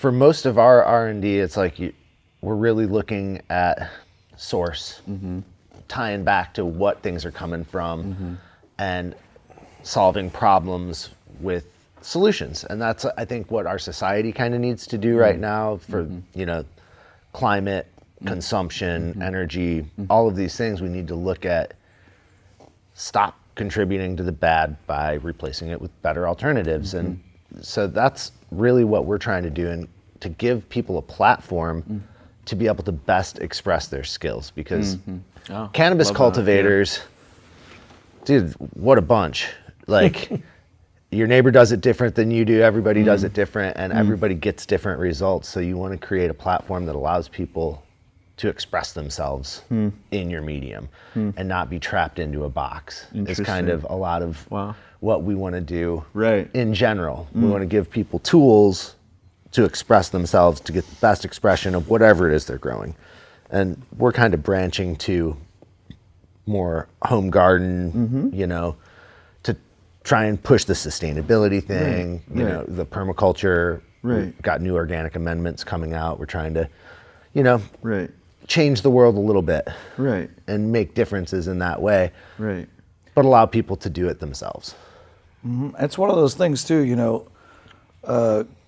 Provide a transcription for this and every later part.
for most of our R&D, it's like we're really looking at source, tying back to what things are coming from, and solving problems with solutions. And that's, I think, what our society kind of needs to do right now for, climate, consumption, energy, all of these things. We need to look at, stop contributing to the bad by replacing it with better alternatives. And so that's really what we're trying to do, and to give people a platform to be able to best express their skills, because cannabis cultivators, dude, what a bunch. Like, your neighbor does it different than you do, everybody does it different, and everybody gets different results. So you want to create a platform that allows people to express themselves in your medium and not be trapped into a box. It's kind of a lot of what we want to do in general. We want to give people tools to express themselves, to get the best expression of whatever it is they're growing. And we're kind of branching to more home garden, to try and push the sustainability thing, the permaculture. We've got new organic amendments coming out. We're trying to, change the world a little bit, and make differences in that way, but allow people to do it themselves. It's one of those things too,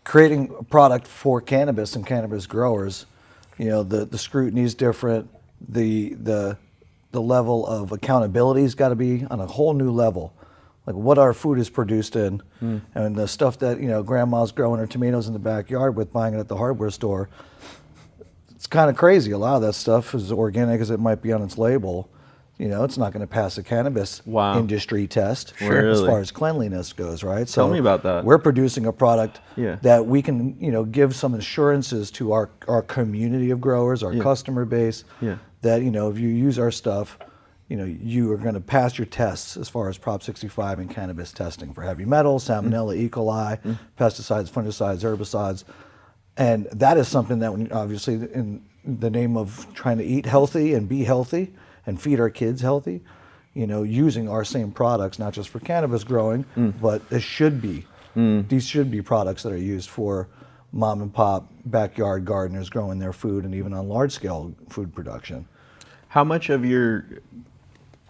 creating a product for cannabis and cannabis growers. The scrutiny is different. The level of accountability's got to be on a whole new level. Like what our food is produced in, and the stuff that grandma's growing her tomatoes in the backyard with, buying it at the hardware store. It's kind of crazy. A lot of that stuff, as organic as it might be on its label, it's not going to pass a cannabis industry test as far as cleanliness goes, right? Tell me about that. We're producing a product that we can, give some assurances to our community of growers, our customer base, that, if you use our stuff, you are going to pass your tests as far as Prop 65 and cannabis testing for heavy metals, salmonella, E. coli, pesticides, fungicides, herbicides. And that is something that, obviously, in the name of trying to eat healthy and be healthy and feed our kids healthy, using our same products, not just for cannabis growing, but these should be products that are used for mom and pop backyard gardeners growing their food, and even on large scale food production. How much of your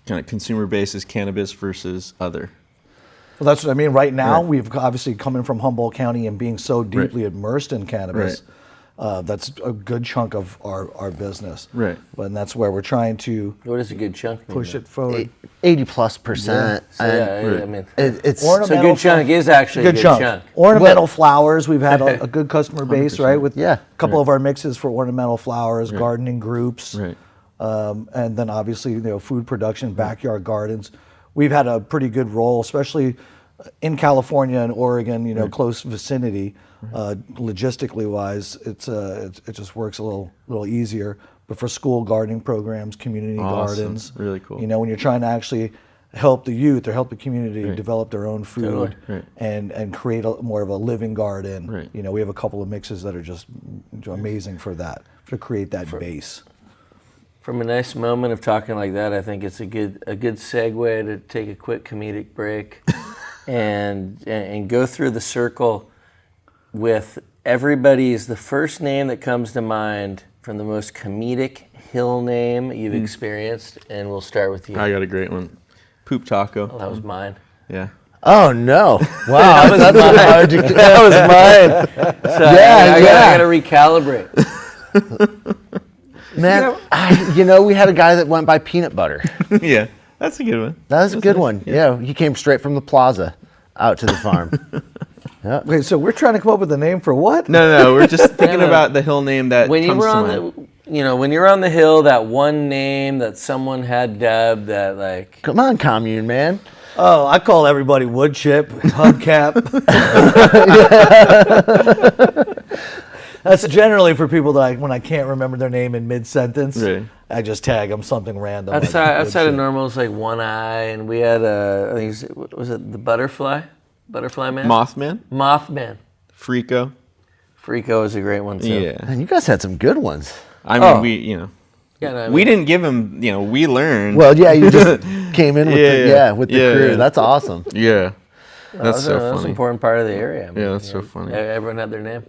kind of consumer base is cannabis versus other? Well, that's what I mean. Right now, we've obviously coming from Humboldt County and being so deeply immersed in cannabis. That's a good chunk of our business. And that's where we're trying to. What is a good chunk? Push it forward. 80+%. I mean, it's so a good chunk is actually a good chunk. Ornamental flowers. We've had a good customer base, right? With a couple of our mixes for ornamental flowers, gardening groups, and then obviously food production, backyard gardens. We've had a pretty good role, especially in California and Oregon, close vicinity. Logistically wise, it just works a little easier. But for school gardening programs, community gardens, really cool. When you're trying to actually help the youth or help the community develop their own food and create more of a living garden. We have a couple of mixes that are just amazing for that, to create that base. From a nice moment of talking like that, I think it's a good segue to take a quick comedic break and go through the circle with everybody's the first name that comes to mind from the most comedic hill name you've experienced, and we'll start with you. I got a great one. Poop Taco. Oh, that was mine. Yeah. Oh no! Wow, that was mine. So I got to recalibrate. Man, we had a guy that went by peanut butter. Yeah, that's a good one. That was a good one. Yeah, he came straight from the plaza out to the farm. Wait, so we're trying to come up with a name for what? No, we're just thinking about the hill name that when comes you were to on mind. when you're on the hill, that one name that someone had dubbed that like. Come on, commune, man. Oh, I call everybody wood chip, hubcap. That's generally for people that when I can't remember their name in mid-sentence, I just tag them something random. Outside of normal, it's like One Eye, and we had I think was it the Butterfly Man? Mothman. Frico is a great one too. Yeah. Man, you guys had some good ones. I mean, we didn't give him, we learned. Well, yeah, you just came in with the crew. That's awesome. Yeah. That's so funny. That's an important part of the area. That's so funny. Everyone had their name.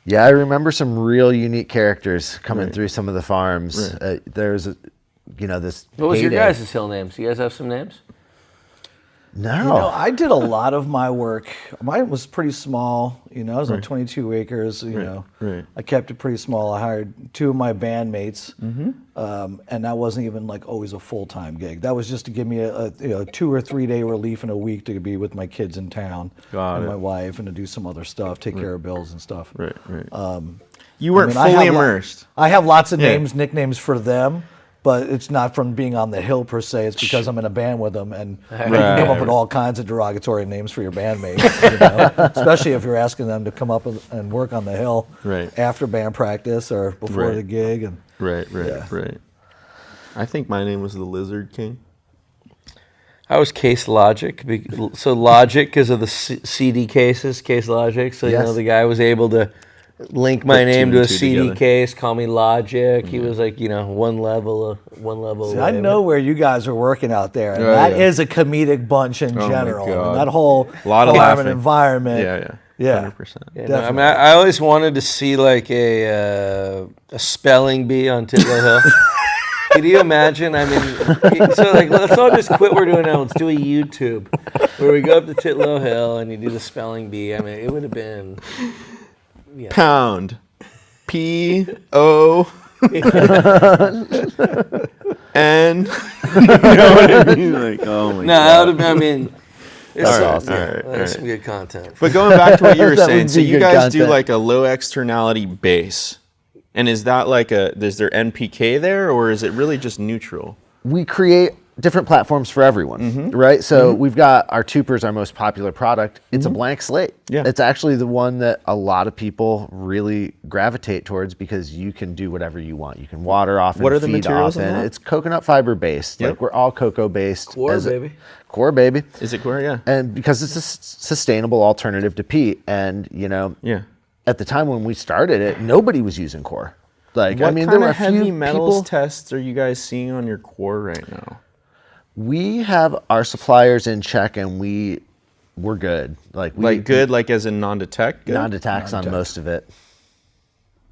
Yeah, I remember some real unique characters coming Right. through some of the farms. Right. There's, this. What was your heyday. guys' hill names? You guys have some names? No. I did a lot of my work. Mine was pretty small. I was on Right. 22 acres. Right. I kept it pretty small. I hired 2 of my bandmates, and that wasn't even like always a full-time gig. That was just to give me a 2 or 3 day relief in a week to be with my kids in town Got and it. my wife, and to do some other stuff, take care of bills and stuff. Right. You weren't I fully have immersed. I have lots of Yeah. nicknames for them, but it's not from being on the hill per se. It's because I'm in a band with them, and you can come up with all kinds of derogatory names for your bandmates. Especially if you're asking them to come up and work on the hill Right. after band practice or before Right. the gig. And Right. Yeah. I think my name was the Lizard King. I was Case Logic. So Logic because of the CD cases, Case Logic. So Yes. the guy was able to link my Put two name and to a two CD together. case, call me Logic. He was like, one level See, I away. know where you guys are working out there, and Oh, that yeah. is a comedic bunch in my general. God. That whole A lot of farm laughing. and environment. Yeah. Yeah. 100%. Yeah, no, I mean, Definitely. I always wanted to see like a spelling bee on Titlow Hill. Could you imagine? I mean, so like, let's all just quit what we're doing now. Let's do a YouTube where we go up to Titlow Hill and you do the spelling bee. I mean, it would have been. Pound. P-O. N. You know what I mean? Like, oh my No, God. that would have been. I mean, it's All right, awesome. all right, That's all some right. good content. But going back to what you were That saying, would so be you good guys do content. like a low externality base. And is that like is there NPK there, or is it really just neutral? We create different platforms for everyone, right? So we've got our tupers, our most popular product. It's a blank slate. Yeah. It's actually the one that a lot of people really gravitate towards because you can do whatever you want. You can water off and What are the feed materials off, in and that? it's coconut fiber based. Yep. Like we're all cocoa based. Core, baby. Core baby. Is it core? Yeah. And because it's a sustainable alternative to peat, and Yeah. at the time when we started it, nobody was using core. Like What I mean, kind there were a of heavy few metals people. tests are you guys seeing on your core right now? We have our suppliers in check, and we're good. Like we Like good, like as in non-detect? Good? non-detects on most of it.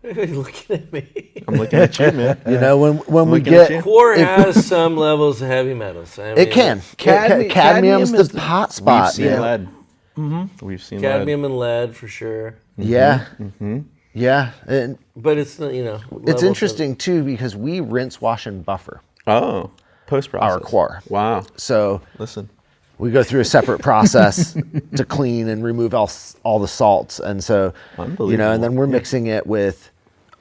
You're looking at me. I'm looking at you, man. When we looking at you. get Core has some levels of heavy metals. I mean, it can. Cadmium Cadmium's is the the- hot We've spot. seen Yeah. lead. We've seen cadmium and lead for sure. Yeah. Yeah. And But it's not, it's levels interesting too because we rinse, wash, and buffer lead. Oh, post-process. our core. Wow. So Listen. we go through a separate process to clean and remove all the salts, and so Unbelievable. and then we're mixing it with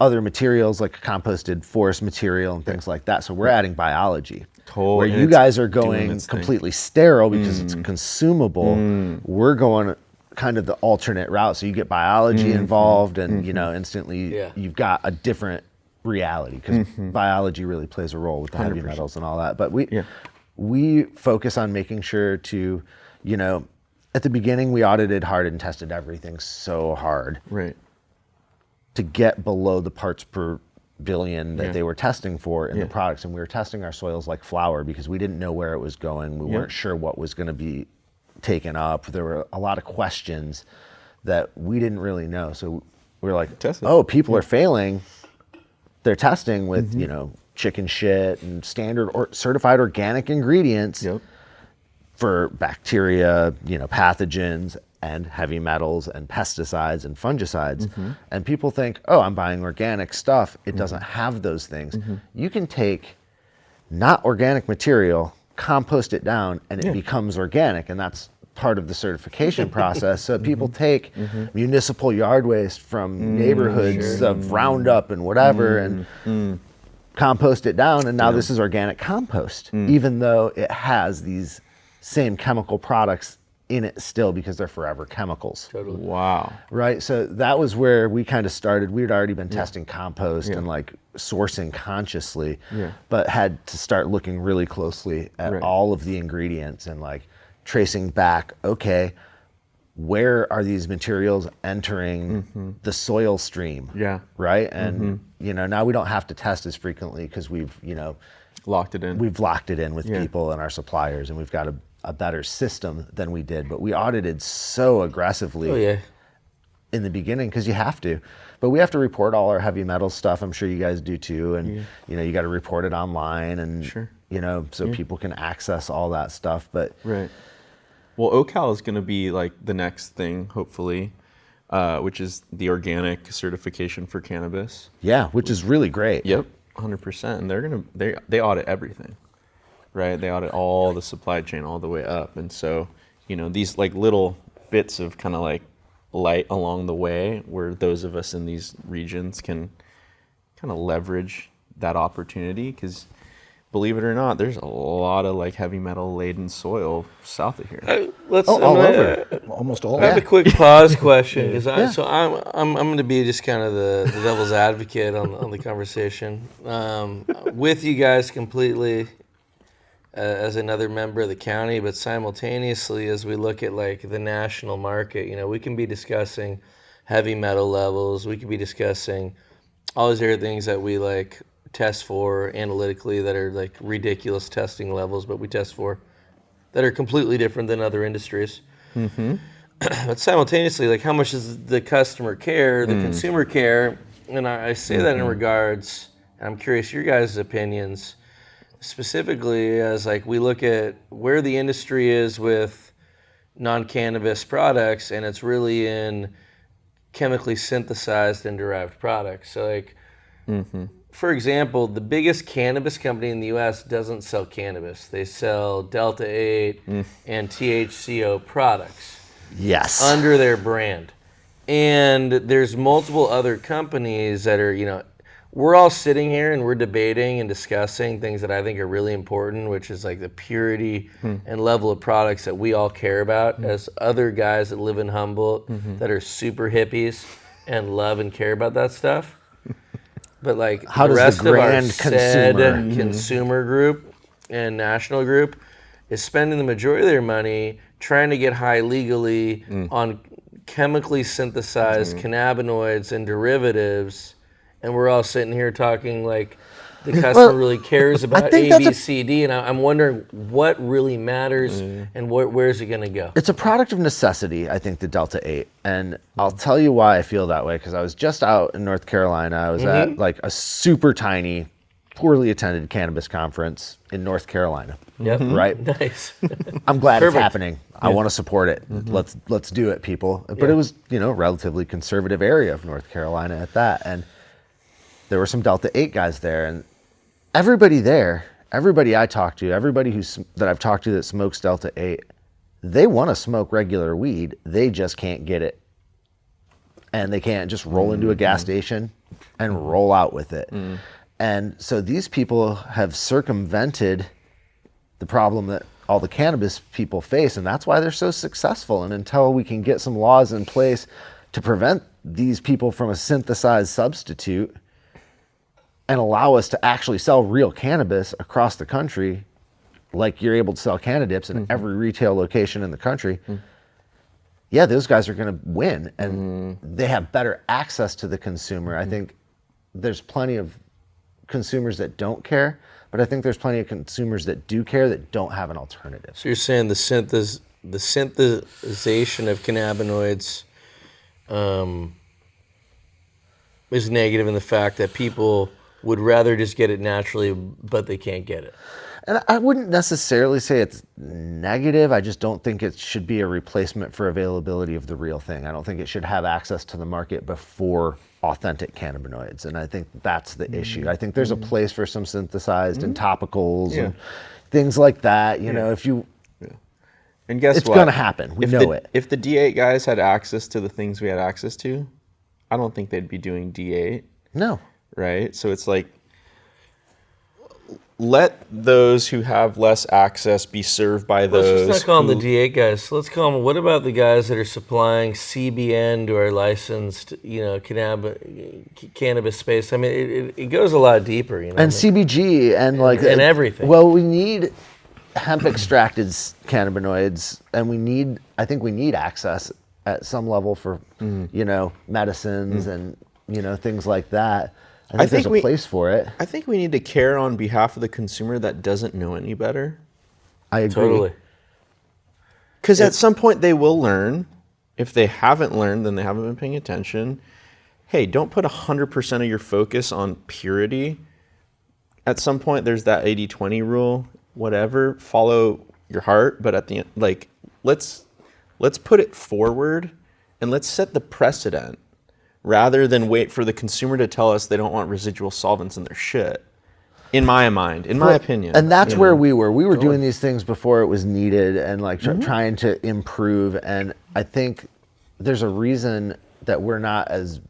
other materials like composted forest material and things like that. So we're adding biology. Where And you it's guys are doing going its thing. completely sterile because it's consumable. We're going kind of the alternate route. So you get biology involved, and instantly Yeah. you've got a different reality because biology really plays a role with the heavy 100%. metals and all that. But we focus on making sure to, at the beginning we audited hard and tested everything so hard Right. to get below the parts per billion that they were testing for in the Yeah. products. And we were testing our soils like flour because we didn't know where it was going. We weren't sure what was going to be taken up. There were a lot of questions that we didn't really know. So we were like, Test it. oh, people are failing. They're testing with, chicken shit and standard or certified organic ingredients Yep. for bacteria, pathogens and heavy metals and pesticides and fungicides. And people think, oh, I'm buying organic stuff. It doesn't have those things. You can take not organic material, compost it down, and it becomes organic. And that's part of the certification process. So people take municipal yard waste from neighborhoods of Roundup and whatever and compost it down. And now this is organic compost, even though it has these same chemical products in it still because they're forever chemicals. Totally. Wow. Right. So that was where we kind of started. We had already been testing compost and like sourcing consciously, but had to start looking really closely at all of the ingredients and like tracing back, okay, where are these materials entering the soil stream? Yeah. Right. And, now we don't have to test as frequently because we've, Locked it in. we've locked it in with people and our suppliers, and we've got a better system than we did. But we audited so aggressively Oh yeah. in the beginning because you have to. But we have to report all our heavy metal stuff. I'm sure you guys do too. And, you got to report it online and, so people can access all that stuff. But right. Well, OCal is going to be like the next thing, hopefully, which is the organic certification for cannabis. Yeah, which is really great. Yep, 100%. And they audit everything, right? They audit all the supply chain all the way up. And so, these like little bits of kind of like light along the way where those of us in these regions can kind of leverage that opportunity, because believe it or not, there's a lot of like heavy metal laden soil south of here. All over. Almost all. I have a quick pause question, because I'm going to be just kind of the devil's advocate on the conversation with you guys completely as another member of the county, but simultaneously as we look at like the national market, we can be discussing heavy metal levels, we could be discussing all these other things that we like test for analytically that are like ridiculous testing levels, but we test for that are completely different than other industries. Mm-hmm. But simultaneously, like how much does the customer care, the consumer care? And I say that in regards, and I'm curious your guys' opinions, specifically as like we look at where the industry is with non-cannabis products, and it's really in chemically synthesized and derived products. So like, for example, the biggest cannabis company in the U.S. doesn't sell cannabis. They sell Delta 8 and THCO products. Yes. Under their brand. And there's multiple other companies that are, we're all sitting here and we're debating and discussing things that I think are really important, which is like the purity and level of products that we all care about as other guys that live in Humboldt that are super hippies and love and care about that stuff. But like how the does rest the grand of our said consumer group and national group is spending the majority of their money trying to get high legally on chemically synthesized cannabinoids and derivatives, and we're all sitting here talking like the customer really cares about A, B, C, D, and I'm wondering what really matters and where's it going to go? It's a product of necessity, I think, the Delta 8. And I'll tell you why I feel that way, because I was just out in North Carolina. I was at like a super tiny, poorly attended cannabis conference in North Carolina. Yep. Right? Nice. I'm glad it's happening. I want to support it. Let's do it, people. But it was, a relatively conservative area of North Carolina at that. And there were some Delta 8 guys there, and everybody I talked to, everybody that I've talked to that smokes Delta 8, they want to smoke regular weed. They just can't get it. And they can't just roll into a gas station and roll out with it. And so these people have circumvented the problem that all the cannabis people face, and that's why they're so successful. And until we can get some laws in place to prevent these people from a synthesized substitute and allow us to actually sell real cannabis across the country, like you're able to sell Cannadips in every retail location in the country, those guys are going to win, and they have better access to the consumer. I think there's plenty of consumers that don't care, but I think there's plenty of consumers that do care that don't have an alternative. So you're saying the synthesization of cannabinoids is negative in the fact that people would rather just get it naturally, but they can't get it. And I wouldn't necessarily say it's negative. I just don't think it should be a replacement for availability of the real thing. I don't think it should have access to the market before authentic cannabinoids. And I think that's the issue. I think there's a place for some synthesized and topicals and things like that. If you, and guess it's what? going to happen. We know it. If the D8 guys had access to the things we had access to, I don't think they'd be doing D8. No. Right? So it's like, let those who have less access be served by those. Let's just not call them the D8 guys. Let's call them, what about the guys that are supplying CBN to our licensed, cannabis space? I mean, it goes a lot deeper, And CBG and and everything. Well, we need hemp extracted cannabinoids, and I think we need access at some level for, medicines and, things like that. I think there's a place for it. I think we need to care on behalf of the consumer that doesn't know any better. I agree. Totally. Because at some point they will learn. If they haven't learned, then they haven't been paying attention. hey, don't put 100% of your focus on purity. At some point, there's that 80-20 rule, whatever, follow your heart. But at the end, like, let's put it forward and let's set the precedent rather than wait for the consumer to tell us they don't want residual solvents in their shit. In my mind, in my opinion. And that's where we were. We were doing these things before it was needed and like trying to improve. And I think there's a reason that we're not as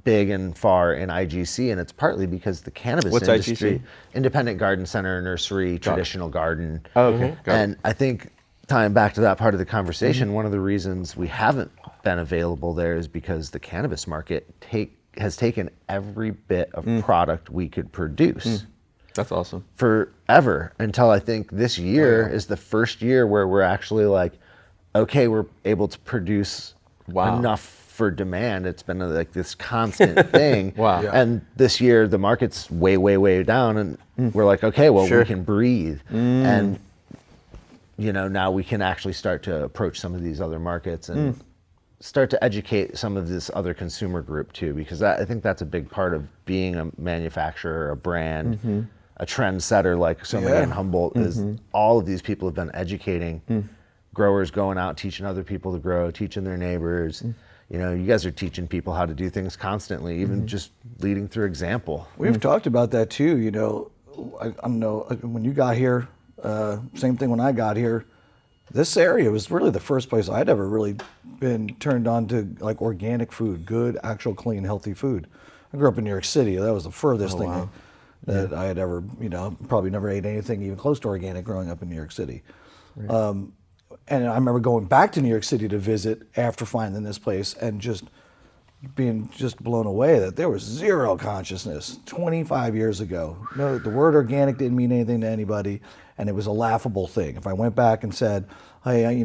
big and far in IGC, and it's partly because the cannabis industry, IGC? Independent Garden Center, Nursery, Traditional Garden. Oh, okay. Got And it. I think tying back to that part of the conversation, one of the reasons we haven't been available there is because the cannabis market has taken every bit of product we could produce. That's awesome. Forever, until I think this year is the first year where we're actually like, okay, we're able to produce enough for demand. It's been like this constant thing. Wow. Yeah. And this year the market's way, way, way down, and we're like, okay, well, we can breathe. And now we can actually start to approach some of these other markets and start to educate some of this other consumer group too, because I think that's a big part of being a manufacturer, a brand, a trendsetter like so many in Humboldt is all of these people have been educating growers, going out, teaching other people to grow, teaching their neighbors. You guys are teaching people how to do things constantly, even just leading through example. We've talked about that too. I don't know, when you got here, same thing when I got here, this area was really the first place I'd ever really been turned on to like organic food, good, actual, clean, healthy food. I grew up in New York City. That was the furthest thing that I had ever, probably never ate anything even close to organic growing up in New York City. Right. And I remember going back to New York City to visit after finding this place and just being just blown away that there was zero consciousness 25 years ago. No, the word organic didn't mean anything to anybody, and it was a laughable thing. If I went back and said, hey,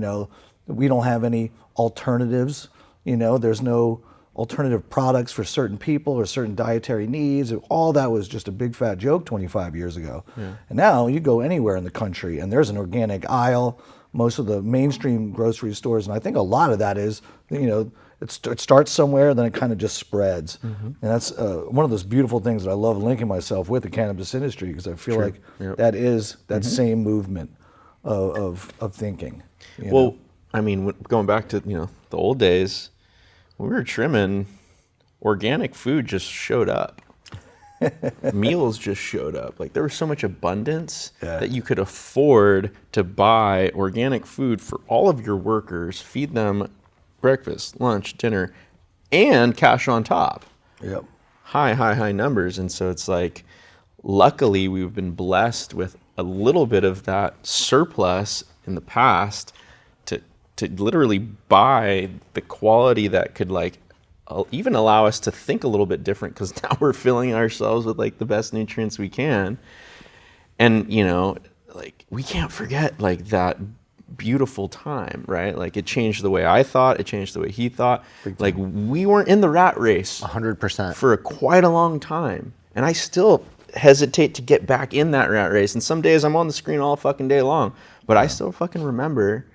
we don't have any alternatives, there's no alternative products for certain people or certain dietary needs, all that was just a big fat joke 25 years ago. Yeah. And now you go anywhere in the country and there's an organic aisle. Most of the mainstream grocery stores, and I think a lot of that is, it starts somewhere, then it kind of just spreads. And that's one of those beautiful things that I love linking myself with the cannabis industry, because I feel like that is that same movement of thinking. Well, I mean, going back to the old days, when we were trimming, organic food just showed up. Meals just showed up. Like there was so much abundance that you could afford to buy organic food for all of your workers, feed them breakfast, lunch, dinner, and cash on top. Yep. High numbers. And so it's like, luckily we've been blessed with a little bit of that surplus in the past to literally buy the quality that could even allow us to think a little bit different, because now we're filling ourselves with the best nutrients we can. And we can't forget that beautiful time, right? It changed the way I thought, it changed the way he thought. We weren't in the rat race 100% for quite a long time, and I still hesitate to get back in that rat race. And some days I'm on the screen all fucking day long, but I still fucking remember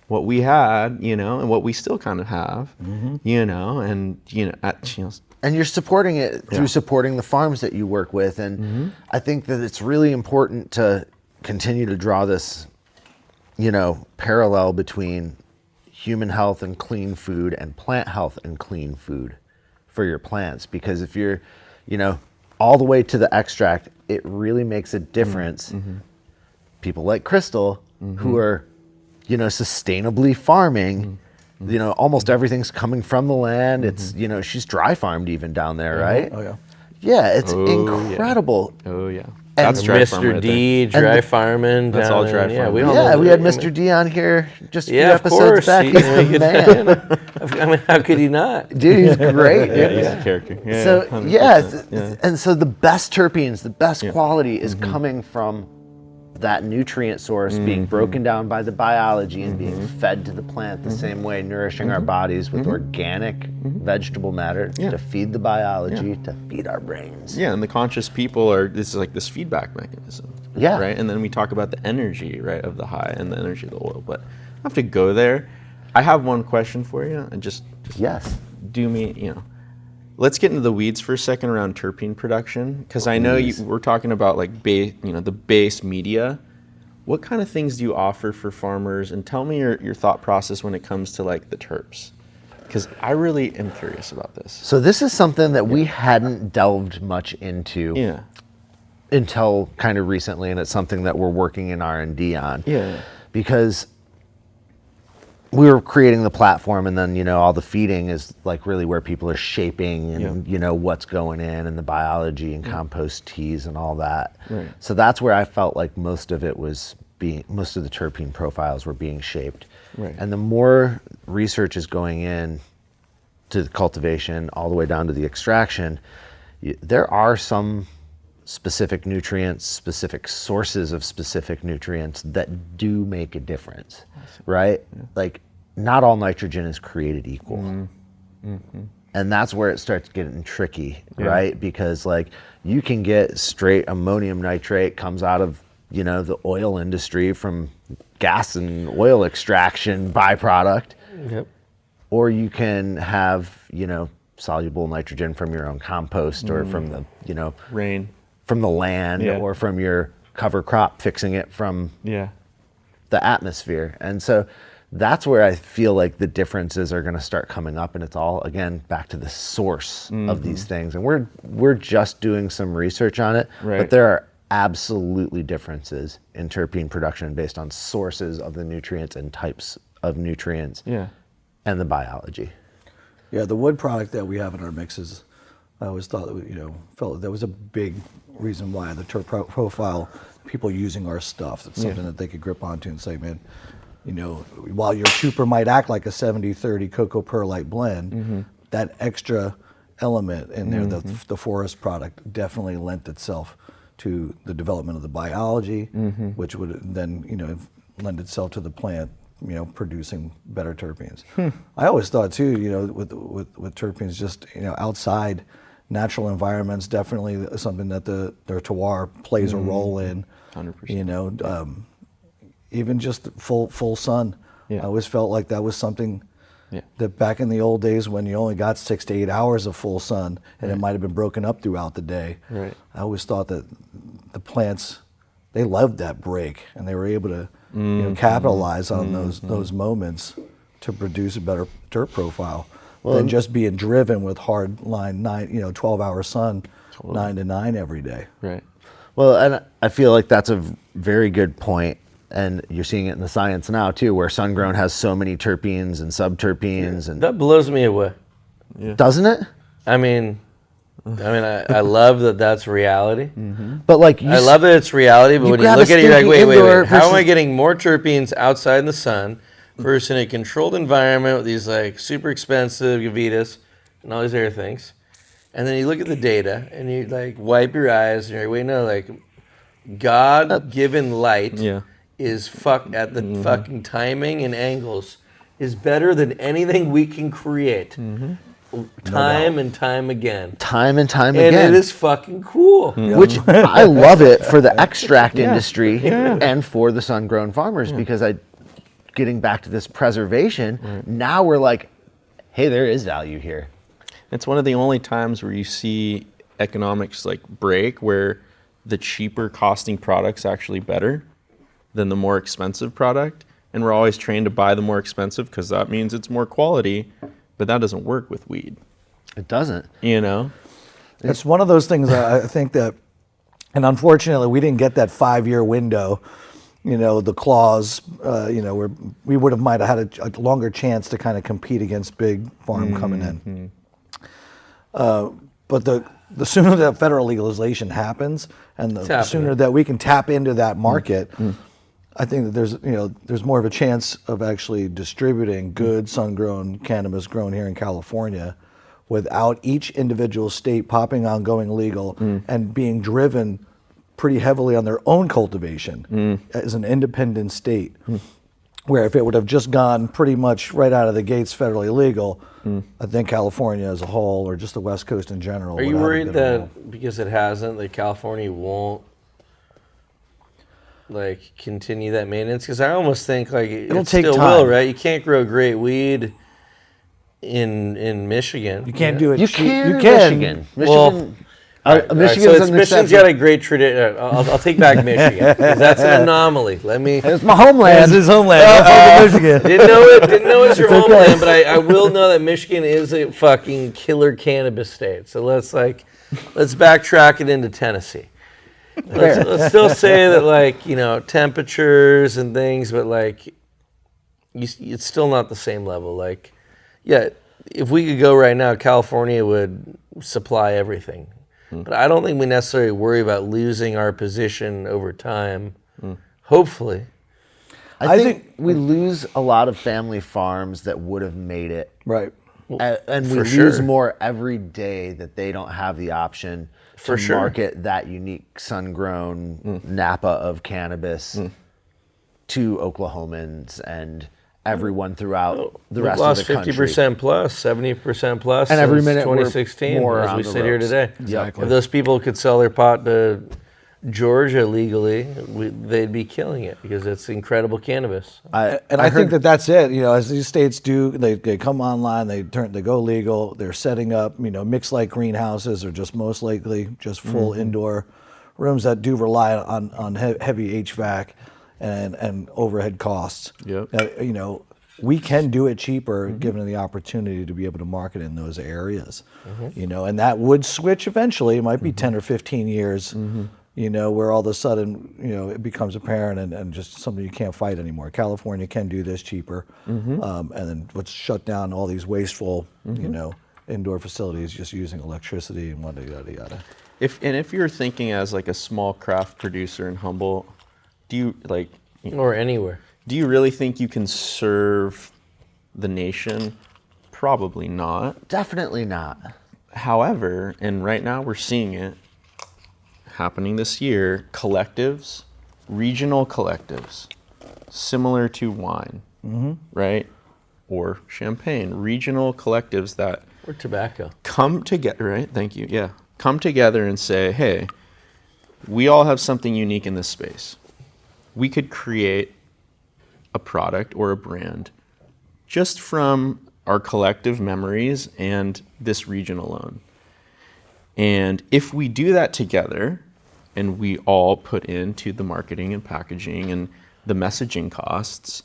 what we had, and what we still kind of have, and and you're supporting it through supporting the farms that you work with. And I think that it's really important to continue to draw this, parallel between human health and clean food and plant health and clean food for your plants. Because if you're, all the way to the extract, it really makes a difference. People like Crystal, who are, sustainably farming, almost everything's coming from the land. It's, she's dry farmed even down there, right? Oh, yeah. Yeah, it's incredible. Yeah. Oh, yeah. And That's dry farm Mr. right D, dry farming. That's all dry Yeah, farm. we all Yeah, know we that. had Mr. D on here just a few Yeah, of episodes course. back. He's the man. I mean, how could he not? Dude, he's great. Yeah, he's a character. Yeah, So 100%. and so the best terpenes, the best quality is coming from that nutrient source being broken down by the biology and being fed to the plant the same way, nourishing our bodies with organic vegetable matter to feed the biology, to feed our brains. Yeah, and the conscious people this is this feedback mechanism. Yeah. Right? And then we talk about the energy, right, of the high and the energy of the oil. But I have to go there. I have one question for you, and just Yes. do me, let's get into the weeds for a second around terpene production, because I know we're talking about like the base media. What kind of things do you offer for farmers? And tell me your thought process when it comes to like the terps, because I really am curious about this. So this is something that we hadn't delved much into until kind of recently, and it's something that we're working in R&D on. Yeah. Because we were creating the platform, and then, all the feeding is like really where people are shaping and, what's going in, and the biology and compost teas and all that. Right. So that's where I felt like most of the terpene profiles were being shaped. Right. And the more research is going in to the cultivation all the way down to the extraction, there are some specific nutrients, specific sources of specific nutrients that do make a difference, right? Yeah. Like, not all nitrogen is created equal. Mm-hmm. And that's where it starts getting tricky, right? Because like, you can get straight ammonium nitrate comes out of, the oil industry from gas and oil extraction byproduct. Yep. Or you can have, soluble nitrogen from your own compost or from the, rain. From the land or from your cover crop, fixing it from the atmosphere. And so that's where I feel like the differences are going to start coming up, and it's all, again, back to the source of these things. And we're just doing some research on it, but there are absolutely differences in terpene production based on sources of the nutrients and types of nutrients and the biology. Yeah, the wood product that we have in our mixes, I always thought that, felt that was a big reason why the terp profile, people using our stuff, that's something that they could grip onto and say, man, while your super might act like a 70-30 cocoa perlite blend, that extra element in there, the forest product, definitely lent itself to the development of the biology, which would then, lend itself to the plant, producing better terpenes. I always thought too, with terpenes, just, outside natural environments, definitely something that the terroir plays a role in. 100%. Even just full sun. I always felt like that was something Yeah. That back in the old days when you only got 6 to 8 hours of full sun and it might have been broken up throughout the day. Right. I always thought that the plants, they loved that break and they were able to capitalize on those moments to produce a better terp profile than just being driven with hard line 12-hour sun, 9 to 9 every day. Right. Well, and I feel like that's a very good point, and you're seeing it in the science now too, where sun-grown has so many terpenes and subterpenes, and that blows me away. Yeah. Doesn't it? I mean, I love that that's reality. Mm-hmm. But like, I love that it's reality. But when you look at it, you're like, wait. How am I getting more terpenes outside in the sun versus in a controlled environment with these like super expensive Gavitas and all these other things? And then you look at the data and you like wipe your eyes and you're like, wait, no, like God-given light is at the fucking timing and angles is better than anything we can create. Time and time again. Time and time and again. And it is fucking cool. Which I love it for the extract industry and for the sun-grown farmers because getting back to this preservation, now we're like, hey, there is value here. It's one of the only times where you see economics like break, where the cheaper costing product's actually better than the more expensive product. And we're always trained to buy the more expensive because that means it's more quality, but that doesn't work with weed. It doesn't. You know? It's one of those things I think that, and unfortunately we didn't get that 5-year window, the clause, where we might have had a longer chance to kind of compete against big farm coming in. But the sooner that federal legalization happens and the sooner that we can tap into that market, I think that there's more of a chance of actually distributing good sun-grown cannabis grown here in California without each individual state popping on going legal and being driven pretty heavily on their own cultivation as an independent state. Where if it would have just gone pretty much right out of the gates federally legal, I think California as a whole, or just the West Coast in general. Are you worried that because it hasn't, that California won't continue that maintenance? Because I almost think it'll it take still time. will, right? You can't grow great weed in Michigan. You can't do it. You can in Michigan. Well, Michigan's got a great tradition. I'll take back Michigan, 'cause that's an anomaly. It's my homeland. It's his homeland. I'm from Michigan. Didn't know it's your homeland, but I will know that Michigan is a fucking killer cannabis state. So let's backtrack it into Tennessee. Let's still say that, like, you know, temperatures and things, but like, it's still not the same level. Like, yeah, if we could go right now, California would supply everything. But I don't think we necessarily worry about losing our position over time. Hopefully. I think we lose a lot of family farms that would have made it. Right. And we lose more every day that they don't have the option to market that unique sun-grown Napa of cannabis to Oklahomans and everyone throughout the rest of the country. We've lost 50% plus, 70% plus and every minute 2016 as we sit here today. Exactly. If those people could sell their pot to Georgia legally, they'd be killing it because it's incredible cannabis. I think that's it. You know, as these states do, they come online, they go legal. They're setting up, you know, mixed light greenhouses or just most likely just full indoor rooms that do rely on heavy HVAC and overhead costs. Yep. You know, we can do it cheaper given the opportunity to be able to market in those areas. You know, and that would switch eventually. It might be 10 or 15 years. You know, where all of a sudden, you know, it becomes apparent and just something you can't fight anymore. California can do this cheaper, and then let's shut down all these wasteful, you know, indoor facilities just using electricity and yada yada. If you're thinking as like a small craft producer in Humboldt, do you like, or anywhere? Do you really think you can serve the nation? Probably not. Definitely not. However, and right now we're seeing it happening this year, collectives, regional collectives, similar to wine, right? Or champagne, regional collectives that or tobacco come together, right? Thank you. Yeah. Come together and say, hey, we all have something unique in this space. We could create a product or a brand just from our collective memories and this region alone. And if we do that together and we all put into the marketing and packaging and the messaging costs,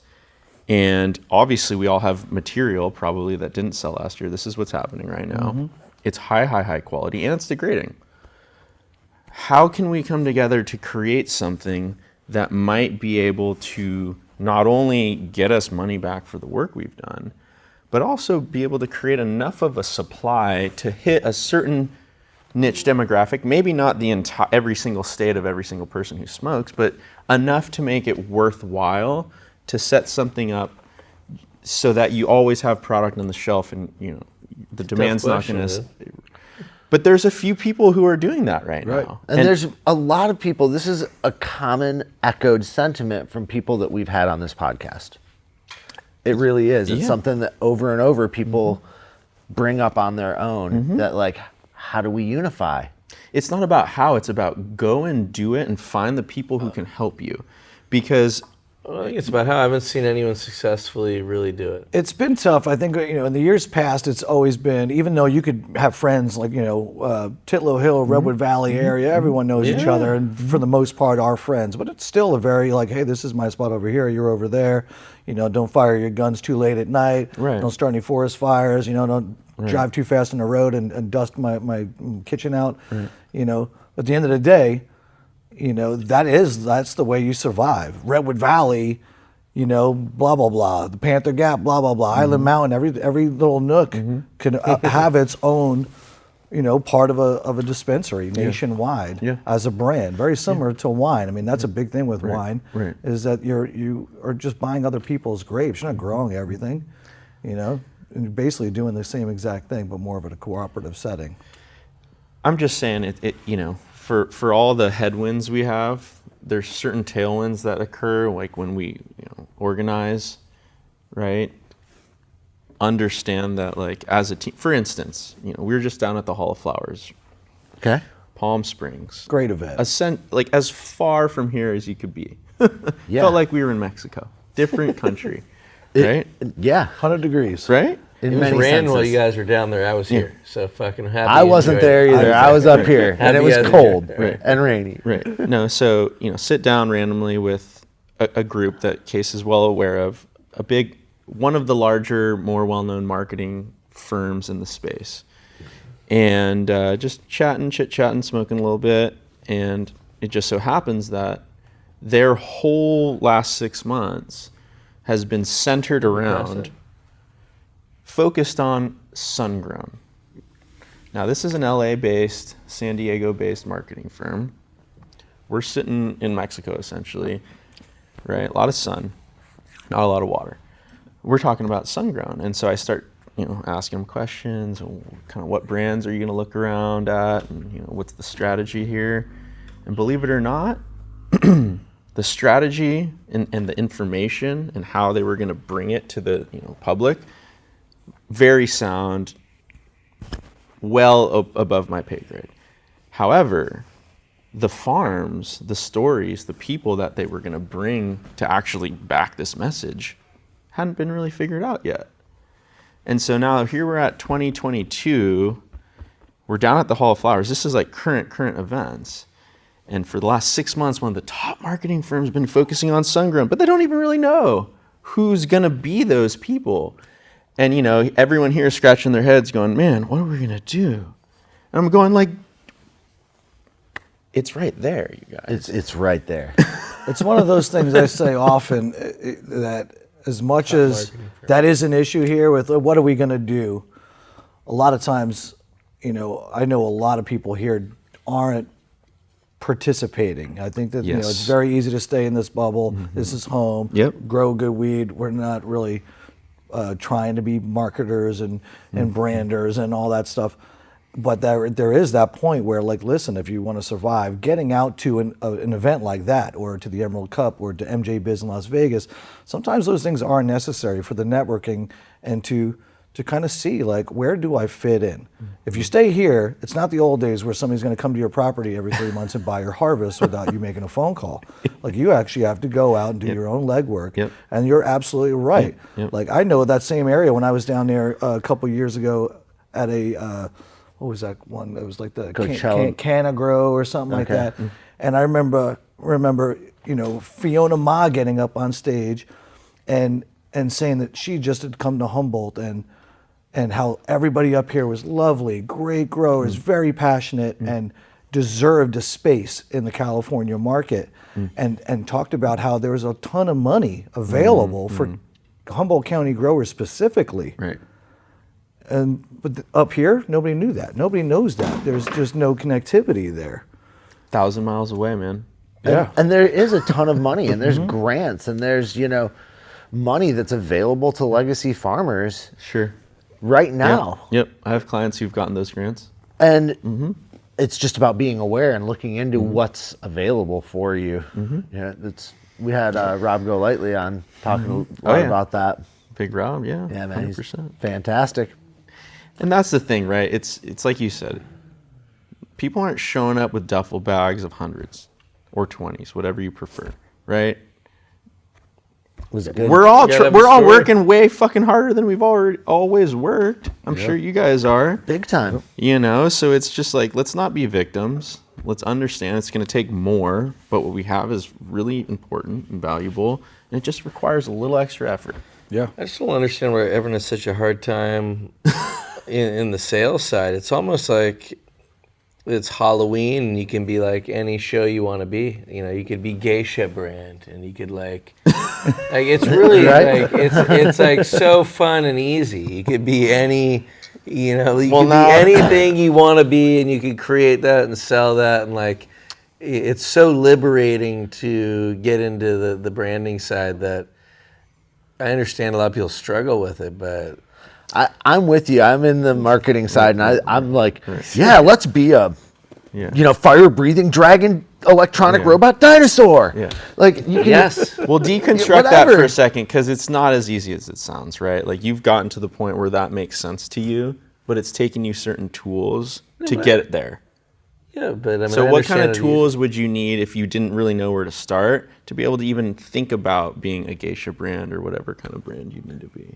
and obviously we all have material probably that didn't sell last year. This is what's happening right now. It's high quality and it's degrading. How can we come together to create something that might be able to not only get us money back for the work we've done, but also be able to create enough of a supply to hit a certain niche demographic, maybe not the entire every single state of every single person who smokes, but enough to make it worthwhile to set something up so that you always have product on the shelf and, you know, the demand's not going to. But there's a few people who are doing that right now. And there's a lot of people, this is a common echoed sentiment from people that we've had on this podcast. It really is. It's something that over and over people bring up on their own, that like, how do we unify? It's not about how, it's about go and do it and find the people who can help you. Because I think it's about how. I haven't seen anyone successfully really do it. It's been tough. I think, you know, in the years past, it's always been, even though you could have friends like, you know, Titlow Hill, Redwood Valley area, everyone knows each other and for the most part are friends. But it's still a very like, hey, this is my spot over here, you're over there. You know, don't fire your guns too late at night. Don't start any forest fires. You know, don't drive too fast on the road and dust my kitchen out. You know, at the end of the day, you know, that's the way you survive. Redwood Valley, you know, blah, blah, blah. The Panther Gap, blah, blah, blah. Island Mountain, every little nook can have its own, you know, part of a dispensary nationwide as a brand. Very similar to wine. I mean, that's a big thing with wine, is that you are just buying other people's grapes. You're not growing everything, you know, and you're basically doing the same exact thing, but more of a cooperative setting. I'm just saying it you know, for all the headwinds we have, there's certain tailwinds that occur, like when we, you know, organize, right? Understand that, like, as a team, for instance, you know, we were just down at the Hall of Flowers. Okay. Palm Springs. Great event. Like as far from here as you could be. Felt like we were in Mexico. Different country, right? 100 degrees. Right? It was raining while you guys were down there. I was here, so fucking happy. I wasn't there either. I was up here, and it was cold and rainy. Right. No, so sit down randomly with a group that Case is well aware of, one of the larger, more well-known marketing firms in the space, and just chit-chatting, smoking a little bit, and it just so happens that their whole last 6 months has been centered around, focused on sun-grown. Now, this is an LA-based, San Diego-based marketing firm. We're sitting in Mexico, essentially, right? A lot of sun, not a lot of water. We're talking about sun-grown, and so I start, asking them questions. Kind of what brands are you going to look around at, and what's the strategy here? And believe it or not, the strategy and the information and how they were going to bring it to the public, very sound, well above my pay grade. However, the farms, the stories, the people that they were going to bring to actually back this message hadn't been really figured out yet. And so now here we're at 2022, we're down at the Hall of Flowers. This is like current events. And for the last 6 months, one of the top marketing firms has been focusing on sun-grown, but they don't even really know who's going to be those people. And, everyone here is scratching their heads going, man, what are we going to do? And I'm going like, it's right there, you guys. It's right there. It's one of those things I say often that as much as that is an issue here with what are we going to do, a lot of times, I know a lot of people here aren't participating. I think that it's very easy to stay in this bubble. Mm-hmm. This is home. Yep. Grow good weed. We're not really trying to be marketers and branders and all that stuff. But there is that point where, like, listen, if you want to survive, getting out to an event like that, or to the Emerald Cup, or to MJ Biz in Las Vegas, sometimes those things are necessary for the networking and to kind of see, like, where do I fit in? Mm-hmm. If you stay here, it's not the old days where somebody's going to come to your property every 3 months and buy your harvest without you making a phone call. Like, you actually have to go out and do your own legwork. Yep. And you're absolutely right. Yep. Like, I know that same area when I was down there a couple years ago at a what was that one? It was like the Canna Grow or something like that. Mm-hmm. And I remember, Fiona Ma getting up on stage and saying that she just had come to Humboldt and how everybody up here was lovely, great growers, very passionate, and deserved a space in the California market, and talked about how there was a ton of money available for Humboldt County growers specifically. Right. But up here, nobody knew that. Nobody knows that. There's just no connectivity there. 1,000 miles away, man. Yeah. And there is a ton of money, and there's grants, and there's, money that's available to legacy farmers. Sure. Right now. Yep. I have clients who've gotten those grants. And it's just about being aware and looking into what's available for you. We had Rob Golightly on talking a lot about that. Big Rob, yeah. Yeah, man, 100%. He's fantastic. And that's the thing, right? It's like you said. People aren't showing up with duffel bags of hundreds or 20s, whatever you prefer, right? Was it good? We're all working way fucking harder than we've always worked. I'm sure you guys are. Big time. So it's just like, let's not be victims. Let's understand it's going to take more, but what we have is really important and valuable, and it just requires a little extra effort. Yeah. I just don't understand why everyone has such a hard time in the sales side. It's almost like it's Halloween and you can be like any show you want to be. You could be geisha brand and you could like it's really like it's like so fun and easy. You could be any you could be anything you want to be, and you could create that and sell that, and like it's so liberating to get into the branding side that I understand a lot of people struggle with it, but I'm with you. I'm in the marketing side, and I'm like, let's be a, fire-breathing dragon electronic robot dinosaur. Yeah. Like, you can, We'll deconstruct that for a second, because it's not as easy as it sounds, right? Like, you've gotten to the point where that makes sense to you, but it's taking you certain tools to get it there. Yeah, but I mean, so what kind of tools would you need if you didn't really know where to start to be able to even think about being a geisha brand or whatever kind of brand you need to be?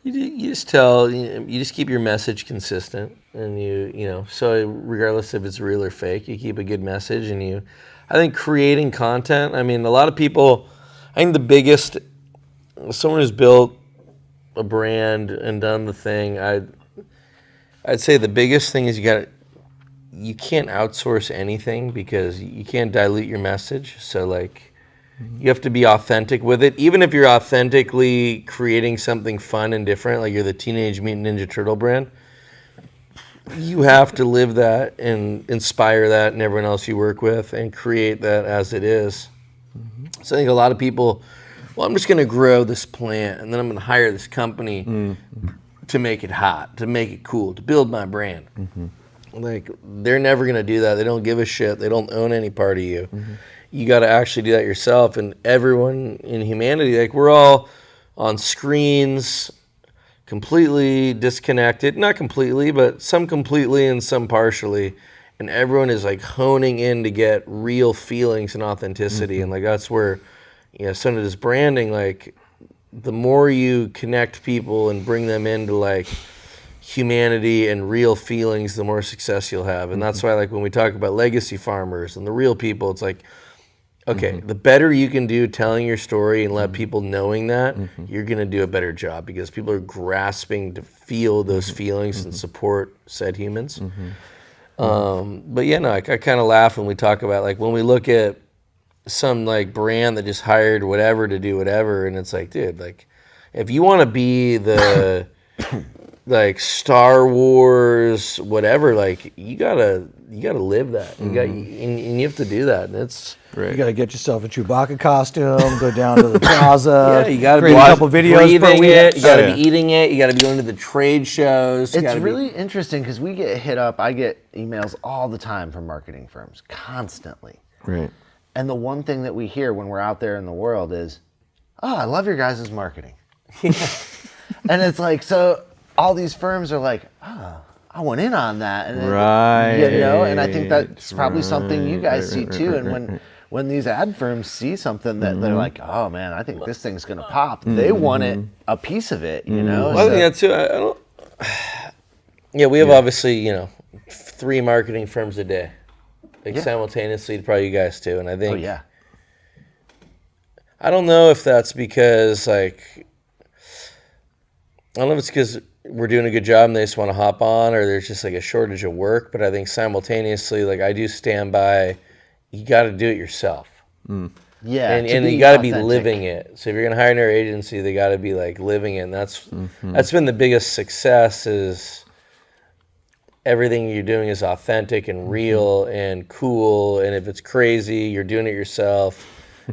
You just keep your message consistent, and so regardless if it's real or fake, you keep a good message, and I think creating content. I mean, a lot of people. I think the biggest, someone who's built a brand and done the thing. I'd say the biggest thing is you can't outsource anything because you can't dilute your message. So like. You have to be authentic with it. Even if you're authentically creating something fun and different, like you're the Teenage Mutant Ninja Turtle brand, you have to live that and inspire that and everyone else you work with and create that as it is. So I think a lot of people, well, I'm just going to grow this plant and then I'm going to hire this company to make it hot, to make it cool, to build my brand. Like, they're never going to do that. They don't give a shit. They don't own any part of you. You got to actually do that yourself. And everyone in humanity, like, we're all on screens, completely disconnected. Not completely, but some completely and some partially. And everyone is like honing in to get real feelings and authenticity. And like, that's where, some of this branding, like, the more you connect people and bring them into like humanity and real feelings, the more success you'll have. And that's why, like, when we talk about legacy farmers and the real people, it's like, okay, the better you can do telling your story and let people knowing that, you're going to do a better job because people are grasping to feel those feelings and support said humans. But yeah, no, I kind of laugh when we talk about, like, when we look at some like brand that just hired whatever to do whatever, and it's like, dude, like, if you want to be the like Star Wars whatever, like, you gotta live that. You got and you have to do that, and it's right. You gotta get yourself a Chewbacca costume, go down to the plaza. Yeah, you gotta create be a couple videos per week. it. You gotta be eating it. You gotta be going to the trade shows. It's really interesting because we get hit up. I get emails all the time from marketing firms, constantly. Right. And the one thing that we hear when we're out there in the world is, "Oh, I love your guys' marketing." And it's like, so all these firms are like, "Oh, I went in on that," and right. And I think that's probably something you guys see too. And when these ad firms see something that they're like, "Oh man, I think this thing's gonna pop," they want a piece of it, Well, I think that too. I don't. Yeah, we have obviously 3 marketing firms a day, like simultaneously. Probably you guys too, and I think. Oh yeah. I don't know if that's because like. I don't know if it's because we're doing a good job and they just want to hop on, or there's just like a shortage of work. But I think simultaneously, like, I do stand by, you got to do it yourself. Yeah, and you got to be living it. So if you're gonna hire another agency, they got to be like living it. And that's been the biggest success. Is everything you're doing is authentic and real and cool. And if it's crazy, you're doing it yourself,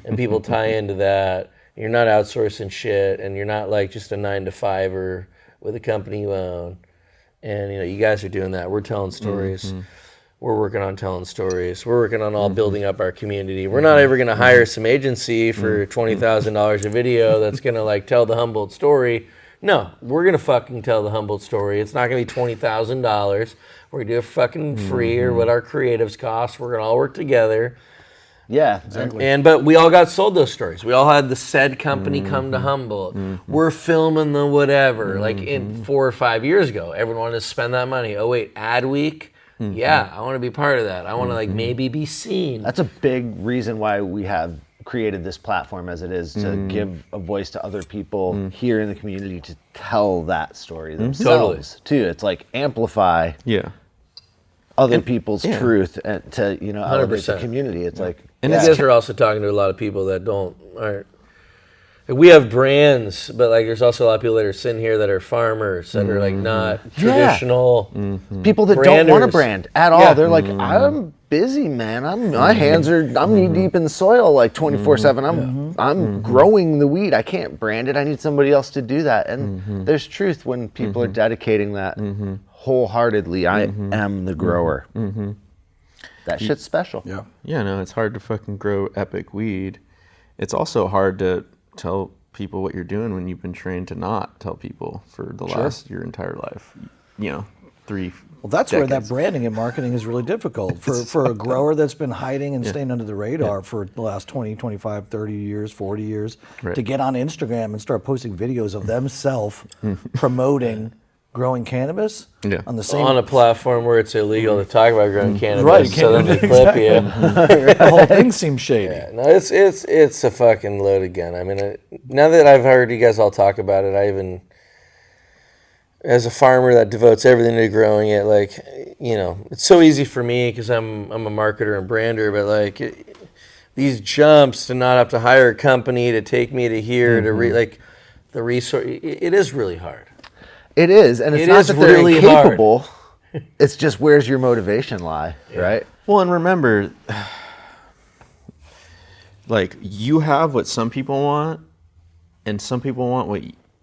and people tie into that. You're not outsourcing shit, and you're not like just a 9-to-5er with a company you own. And you guys are doing that. We're telling stories. We're working on telling stories. We're working on all building up our community. We're not ever going to hire some agency for $20,000 a video that's going to like tell the Humboldt story. No, we're going to fucking tell the Humboldt story. It's not going to be $20,000. We're going to do it fucking free or what our creatives cost. We're going to all work together. Yeah, exactly. But we all got sold those stories. We all had the said company come to Humboldt. We're filming the whatever. Like in 4 or 5 years ago, everyone wanted to spend that money. Oh wait, ad week? Yeah, I want to be part of that. I want to like maybe be seen. That's a big reason why we have created this platform as it is, to give a voice to other people here in the community to tell that story themselves too. It's like amplify other people's truth and to elevate the community. It's like, and you guys are also talking to a lot of people that aren't. We have brands, but like there's also a lot of people that are sitting here that are farmers that are like not traditional people that don't want a brand at all. They're like, I'm busy, man. My hands are knee deep in the soil like 24/7. I'm growing the weed. I can't brand it. I need somebody else to do that. And there's truth when people are dedicating that wholeheartedly. I am the grower. That shit's special. Yeah, no, it's hard to fucking grow epic weed. It's also hard to tell people what you're doing when you've been trained to not tell people for the last your entire life. 3 Well, that's where that decades. branding and marketing is really difficult for a grower that's been hiding and staying under the radar for the last 20, 25, 30 years, 40 years, to get on Instagram and start posting videos of themselves promoting growing cannabis on the same on a platform where it's illegal to talk about growing cannabis, Right, so then they clip you. the whole thing seems shady. Yeah, no, it's a fucking loaded gun. I mean, now that I've heard you guys all talk about it, I even, as a farmer that devotes everything to growing it, like, you know, it's so easy for me because I'm a marketer and brander, but like these jumps to not have to hire a company to take me to here to like the resource, it is really hard. It is, and it's not that they're incapable. It's just where's your motivation lie, right? Well, and remember, like, you have what some people want, and some people want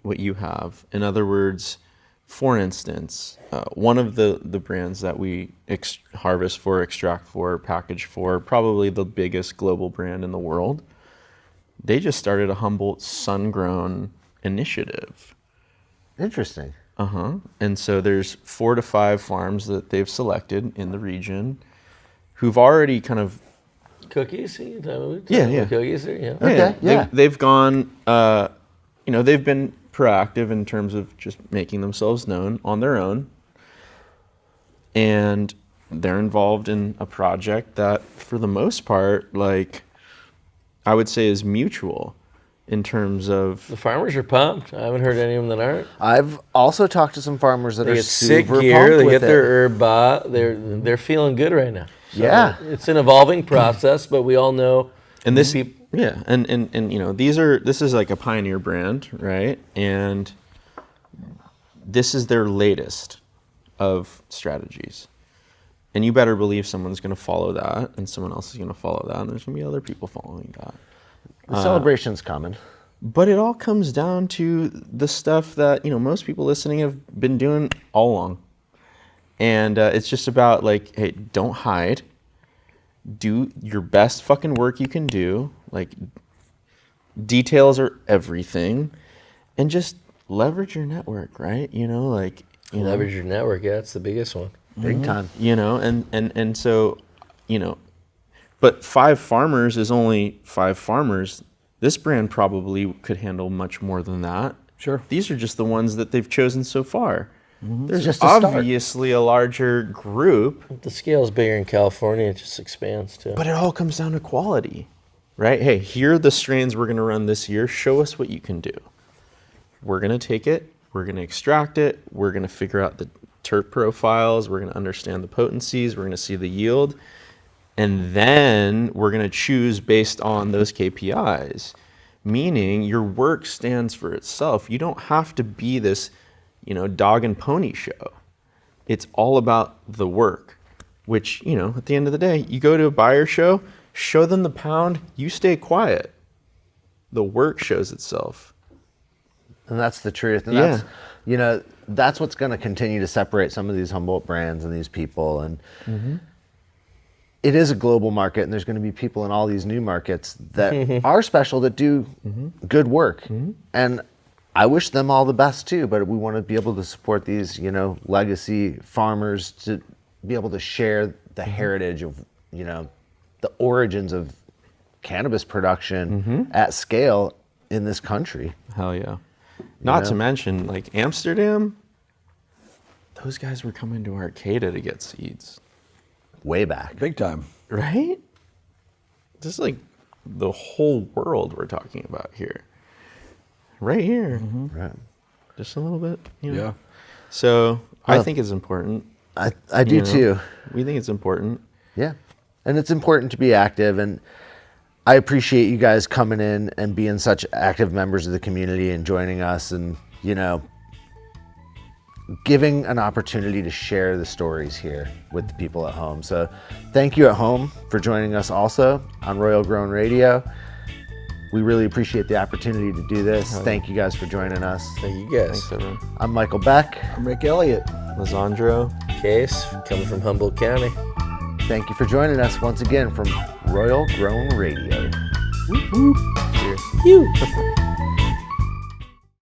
what you have. In other words, for instance, one of the brands that we harvest for, extract for, package for, probably the biggest global brand in the world, they just started a Humboldt sun-grown initiative. Interesting. And so there's 4 to 5 farms that they've selected in the region who've already kind of Cookies? Yeah. Cookies are, yeah. Okay, yeah. They've gone, they've been proactive in terms of just making themselves known on their own. And they're involved in a project that, for the most part, like, I would say is mutual in terms of... The farmers are pumped. I haven't heard any of them that aren't. I've also talked to some farmers that They are get sick super gear, pumped they with get it. their herb bought. They're feeling good right now. So Yeah. It's an evolving process, but we all know... And this, and you know, this is like a pioneer brand, right? And this is their latest of strategies. And you better believe someone's going to follow that, and someone else is going to follow that, and there's going to be other people following that. The celebration's coming. But it all comes down to the stuff that, you know, most people listening have been doing all along. And it's just about, like, hey, don't hide. Do your best fucking work you can do. Like, details are everything. And just leverage your network, right? You know, like... Leverage your network, yeah, that's the biggest one. Big time. You know, and so, you know, but 5 farmers is only 5 farmers. This brand probably could handle much more than that. Sure. These are just the ones that they've chosen so far. There's just a start. obviously a larger group. The scale's bigger in California, it just expands too. But it all comes down to quality, right? Hey, here are the strains we're going to run this year. Show us what you can do. We're going to take it. We're going to extract it. We're going to figure out the terp profiles. We're going to understand the potencies. We're going to see the yield. And then we're going to choose based on those KPIs, meaning your work stands for itself. You don't have to be this, you know, dog and pony show. It's all about the work, which, you know, at the end of the day, you go to a buyer show, show them the pound, you stay quiet. The work shows itself. And that's the truth. And that's, you know, that's what's going to continue to separate some of these Humboldt brands and these people. And it is a global market, and there's going to be people in all these new markets that are special, that do good work. And I wish them all the best too, but we want to be able to support these, you know, legacy farmers, to be able to share the heritage of, you know, the origins of cannabis production at scale in this country. Hell yeah. Not to mention, like, Amsterdam, those guys were coming to Arcata to get seeds. Way back. Big time. Right? This is like the whole world we're talking about here. Right here. Right. Just a little bit. You know? Yeah. So I think it's important. I do too. We think it's important. Yeah. And it's important to be active, and I appreciate you guys coming in and being such active members of the community and joining us, and, you know, giving an opportunity to share the stories here with the people at home. So thank you at home for joining us also on Royal Grown Radio. We really appreciate the opportunity to do this. Thank you guys for joining us. Thank you guys. Thanks, everyone. I'm Michael Beck. I'm Rick Elliott. Lizandro. Case, coming from Humboldt County. Thank you for joining us once again from Royal Grown Radio. Cheers.